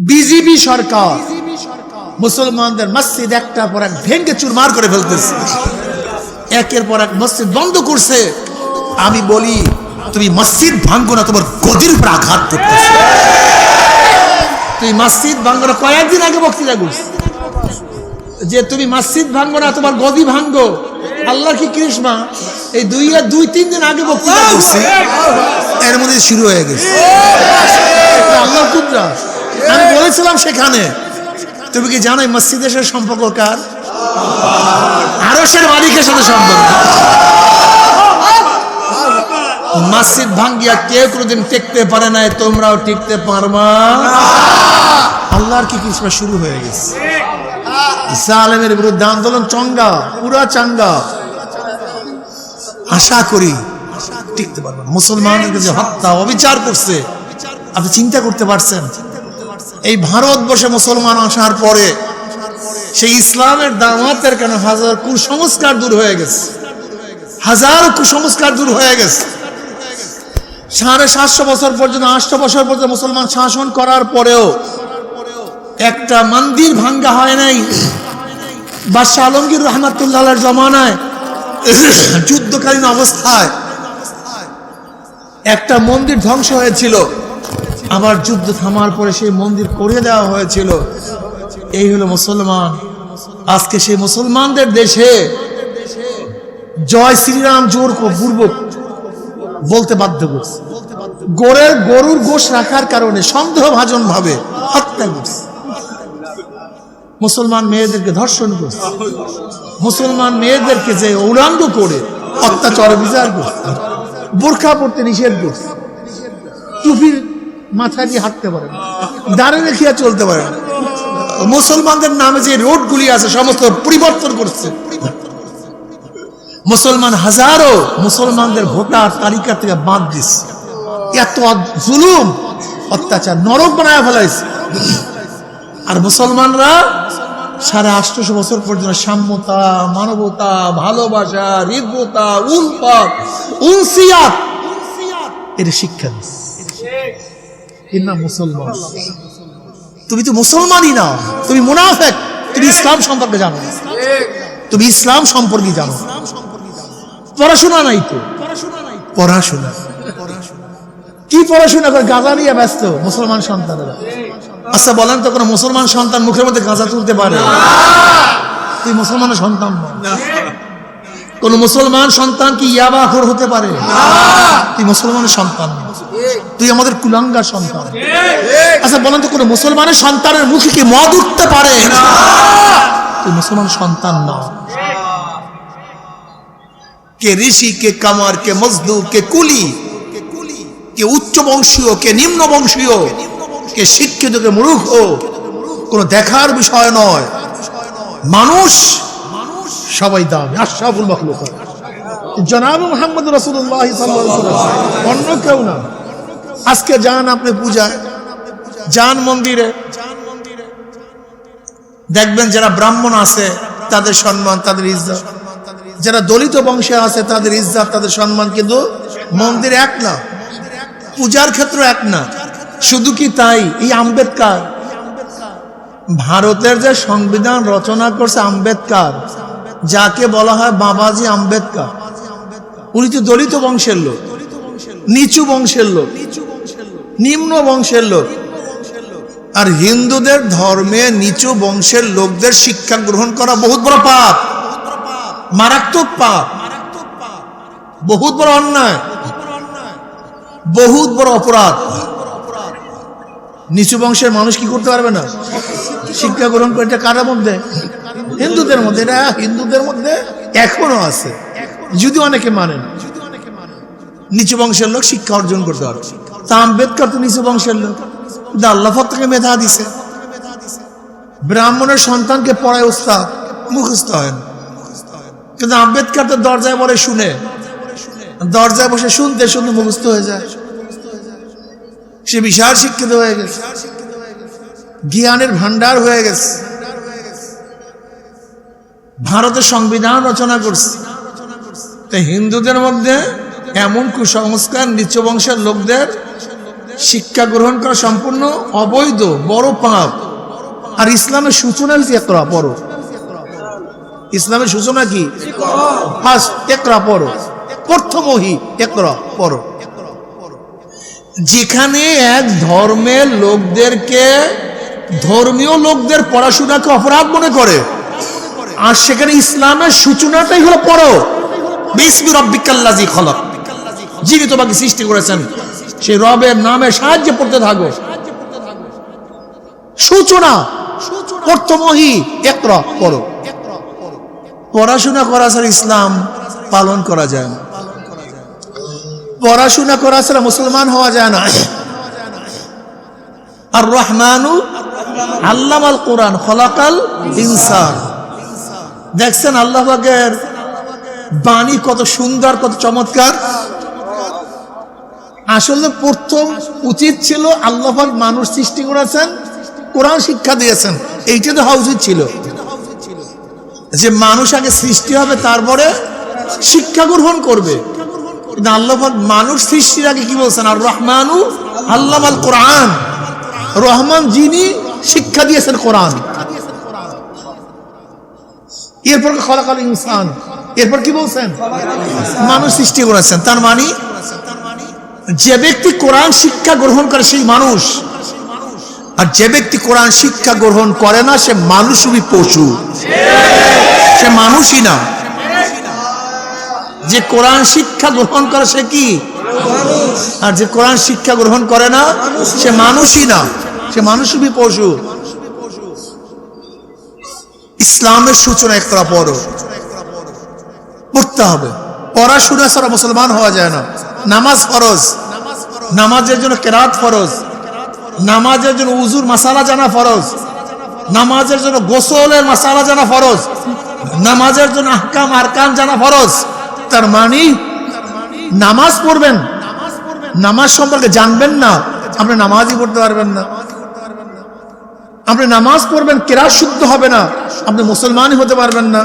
BJP সরকার মুসলমানদের মসজিদ একটা পর এক ভেঙে চুরমার করে ফেলতেছে, একের পর এক মসজিদ বন্ধ করছে। আমি বলি তুমি মসজিদ ভাঙ্গো না, তোমার গদির উপর আঘাত করতেছে। তুই মসজিদ ভাঙ্গো না, কয়েকদিন আগে বক্তৃতা করছি যে তুমি মসজিদ ভাঙ্গো না, তোমার গদি ভাঙ্গো। আল্লাহ কি কৃষ্ণা, এই দুই তিন দিন আগে বক্তৃতা করছি, এর মধ্যে শুরু হয়ে গেছে। আল্লাহ কুদরা, আমি বলেছিলাম সেখানে, তুমি কি জানো মসজিদের সাথে সম্পর্ক কার? আরশের মালিকের সাথে সম্পর্ক। মসজিদ ভাঙ্গিয়া কেউ কোনোদিন টিকতে পারে নাই, তোমরাও টিকতে পারবা। আল্লাহর কি কৃষ্ণা শুরু হয়ে গেছে। জালেমের বিরুদ্ধে আন্দোলন চঙ্গা, পুরা চাঙ্গা। আশা করি টিকতে পারবেন। মুসলমানদেরকে যে হত্যা অবিচার করছে, আপনি চিন্তা করতে পারছেন? এই ভারতবর্ষে মুসলমান আসার পরে সেই ইসলামের দাওয়াতের কেন হাজার কুসংস্কার দূর হয়ে গেছে, হাজার কুসংস্কার দূর হয়ে গেছে। 750 বছর পর্যন্ত, 800 বছর পর্যন্ত মুসলমান শাসন করার পরেও একটা মন্দির ভাঙ্গা হয় নাই। বাদশাহ আলমগীর রহমাতুল্লাহর জমানায় যুদ্ধকালীন অবস্থায় একটা মন্দির ধ্বংস হয়েছিল, আবার যুদ্ধ থামার পরে সেই মন্দির করে দেওয়া হয়েছিল। এই হলো মুসলমান। আজকে সেই মুসলমানদের দেশে জয় শ্রীরাম জোর পূর্বক বলতে বাধ্য করছে। গরুর গোশ রাখার কারণে সন্দেহভাজন ভাবে হত্যা করছে। মুসলমান মেয়েদেরকে ধর্ষণ করছে, মুসলমান মেয়েদেরকে যে উলঙ্গ করে অত্যাচার বিচার করছে, বোরখা পড়তে নিষেধ করছে, টুপির মাথায় দিয়ে হাঁটতে পারে না, দাঁড়িয়ে রেখিয়া চলতে পারে না। মুসলমানদের নামে যে রোডগুলি আছে সমস্ত পরিবর্তন করছে। মুসলমান হাজারো মুসলমানদের ভোটার তালিকা থেকে বাদ দিচ্ছে। এত জুলুম অত্যাচার নরক বানায় ফেলাইছে। আর মুসলমানরা 850 বছর পর্যন্ত সাম্যতা, মানবতা, ভালোবাসা, হৃদ্যতা, উলফত, উনসিয়াত এর শিক্ষা দিচ্ছে। এর নাম মুসলমান। তুমি তো মুসলমানই না, তুমি মুনাফিক। তুমি ইসলাম সম্পর্কে জানো না, তুমি ইসলাম সম্পর্কে জানো। পড়াশোনা নাই তো, পড়াশোনা কি পড়াশোনা করে? গাঁজা নিয়ে ব্যস্ত মুসলমান সন্তানেরা। আচ্ছা বলেন তো, কোন মুসলমান সন্তান মুখের মধ্যে গাঁজা তুলতে পারে? তুই মুসলমানের সন্তান না। কোন মুসলমান সন্তান কি ইয়াবাখোর হতে পারে? তুই মুসলমানের সন্তান না, তুই আমাদের কুলাঙ্গার সন্তান। আচ্ছা বলেন তো, কোন মুসলমানের সন্তানের মুখে কি মদ উঠতে পারে? তুই মুসলমান সন্তান না। কে ঋষি, কে কামার, কে মজদুর, কে কুলি, কে উচ্চ বংশীয়, কে নিম্ন বংশীয়, কে শিক্ষিত, কে মূর্খ, কোন দেখার বিষয় নয়। মানুষ সবাই দামি, আশরাফুল মাখলুকাত জনাব মুহাম্মদ রাসূলুল্লাহ সাল্লাল্লাহু আলাইহি ওয়াসাল্লাম, অন্য কেউ না। আজকে যান আপনি পূজায়, যান মন্দিরে, দেখবেন যারা ব্রাহ্মণ আছে তাদের সম্মান, তাদের ইজ্জত, যারা দলিত বংশে আছে তাদের ইজ্জত, তাদের সম্মান। কিন্তু মন্দির এক না, পূজার ক্ষেত্র এক না। শুধু কি তাই, এই আম্বেদকর, ভারতের যে সংবিধান রচনা করছে আম্বেদকর, যাকে বলা হয় বাবাজি আম্বেদকর, উনি তো দলিত বংশের লোক, নিচু বংশের লোক, নিম্ন বংশের লোক। আর হিন্দুদের ধর্মে নিচু বংশের লোকদের শিক্ষা গ্রহণ করা বহুত বড় পাপ, মারাত্মক পাপ, বহুত বড় অন্যায়, বহুত বড় অপরাধ। নিচু বংশের মানুষ কি করতে পারবে না? শিক্ষা গ্রহণ করে। এটা কার মধ্যে? হিন্দুদের মধ্যে। এটা হিন্দুদের মধ্যে এখনো আছে, যদি অনেকে মানেন। নিচু বংশের লোক শিক্ষা অর্জন করতে পারবে। তা আম্বেদকর তো নিচু বংশের লোক, আল্লাহ থেকে মেধা দিছে। ব্রাহ্মণের সন্তানকে পড়ায় ওস্তাদ, মুখস্থ হয় না। কিন্তু আম্বেদকর তো দরজায় বলে শুনে, দরজায় বসে শুনতে শুনতে মুখস্থ হয়ে যায়। সে বিশাল শিক্ষিত হয়ে গেছে, জ্ঞানের ভান্ডার হয়ে গেছে। ভারতের সংবিধান রচনা করছে। তো হিন্দুদের মধ্যে এমন কুসংস্কার নিচু বংশের লোকদের শিক্ষা গ্রহণ করা সম্পূর্ণ অবৈধ, বড় পাপ। আর ইসলামের সূচনা হচ্ছে ইকরা, পড়ো। ইসলামের সূচনা কি? ফার্স্ট ইকরা, পড়ো। প্রথমই ইকরা, পড়ো। যেখানে এক ধর্মের লোকদেরকে, ধর্মীয় লোকদের পড়াশোনাকে অপরাধ মনে করে, আর সেখানে ইসলামের সূচনাটাই হলো পড়ো। বিসমি রাব্বিকাল্লাযী খলাক, যিনি তোমাকে সৃষ্টি করেছেন সেই রবের নামে সাহায্যে পড়তে থাকো। সূচনা প্রথমই ইকরা, পড়ো। পড়াশোনা করা ছাড়া ইসলাম পালন করা যায় না, পড়াশোনা করা ছাড়া মুসলমান হওয়া যায় না। আর রহমানু আল্লামাল কোরআন খলাকাল ইনসান। দেখছেন আল্লাহ পাকের বাণী কত সুন্দর, কত চমৎকার। আসলে প্রথম উচিত ছিল আল্লাহ পাক মানুষ সৃষ্টি করেছেন, কোরআন শিক্ষা দিয়েছেন, এইটা তো হওয়া উচিত ছিল যে মানুষ আগে সৃষ্টি হবে, তারপরে শিক্ষা গ্রহণ করবে। কিন্তু আল্লাহ পাক মানুষ সৃষ্টির আগে কি বলছেন? আর রহমানু আল্লামাল কোরআন, রহমান যিনি শিক্ষা দিয়েছেন কোরআন। এরপর খলাকাল ইনসান, এরপর কি বলছেন? মানুষ সৃষ্টি করেছেন। তার মানে যে ব্যক্তি কোরআন শিক্ষা গ্রহণ করে সেই মানুষ, আর যে ব্যক্তি কোরআন শিক্ষা গ্রহণ করে না সে মানুষই পশু, সে মানুষই না। যে কোরআন শিক্ষা গ্রহণ করে সে কি? আর যে কোরআন শিক্ষা গ্রহণ করে না সে মানুষই না, সে মানুষই পশু। ইসলামের সূচনা ইকরা, পড়ো। পড়তে হবে। পড়াশোনা ছাড়া মুসলমান হওয়া যায় না। নামাজ ফরজ, নামাজের জন্য কেরাত ফরজ, নামাজের জন্য উজুর মাসালা জানা ফরজ, নামাজের জন্য গোসলের মাসালা জানা ফরজ, নামাজের জন্য আহকাম আরকান জানা ফরজ। তার মানে নামাজ পড়বেন, নামাজ সম্পর্কে জানবেন না, আপনি নামাজই পড়তে পারবেন না। আপনি নামাজ পড়বেন, কেরাত শুদ্ধ হবে না, আপনি মুসলমানই হতে পারবেন না।